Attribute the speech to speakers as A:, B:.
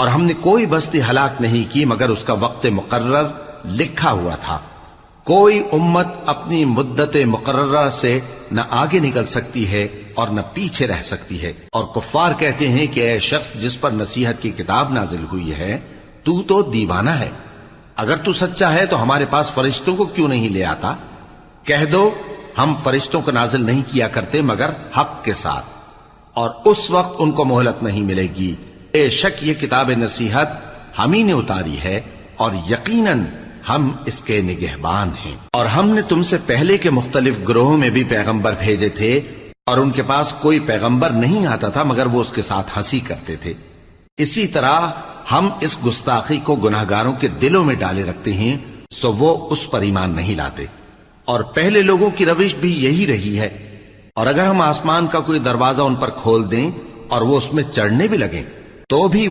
A: اور ہم نے کوئی بستی ہلاک نہیں کی مگر اس کا وقت مقرر لکھا ہوا تھا۔ کوئی امت اپنی مدت مقررہ سے نہ آگے نکل سکتی ہے اور نہ پیچھے رہ سکتی ہے۔ اور کفار کہتے ہیں کہ اے شخص جس پر نصیحت کی کتاب نازل ہوئی ہے تو دیوانہ ہے، اگر تو سچا ہے تو ہمارے پاس فرشتوں کو کیوں نہیں لے آتا؟ کہہ دو ہم فرشتوں کو نازل نہیں کیا کرتے مگر حق کے ساتھ، اور اس وقت ان کو مہلت نہیں ملے گی۔ بے شک یہ کتاب نصیحت ہم ہی نے اتاری ہے اور یقیناً ہم اس کے نگہبان ہیں۔ اور ہم نے تم سے پہلے کے مختلف گروہوں میں بھی پیغمبر بھیجے تھے، اور ان کے پاس کوئی پیغمبر نہیں آتا تھا مگر وہ اس کے ساتھ ہنسی کرتے تھے۔ اسی طرح ہم اس گستاخی کو گناہگاروں کے دلوں میں ڈالے رکھتے ہیں سو وہ اس پر ایمان نہیں لاتے۔ اور پہلے لوگوں کی روش بھی یہی رہی ہے، اور اگر ہم آسمان کا کوئی دروازہ ان پر کھول دیں اور وہ اس میں چڑھنے بھی لگیں تو بھی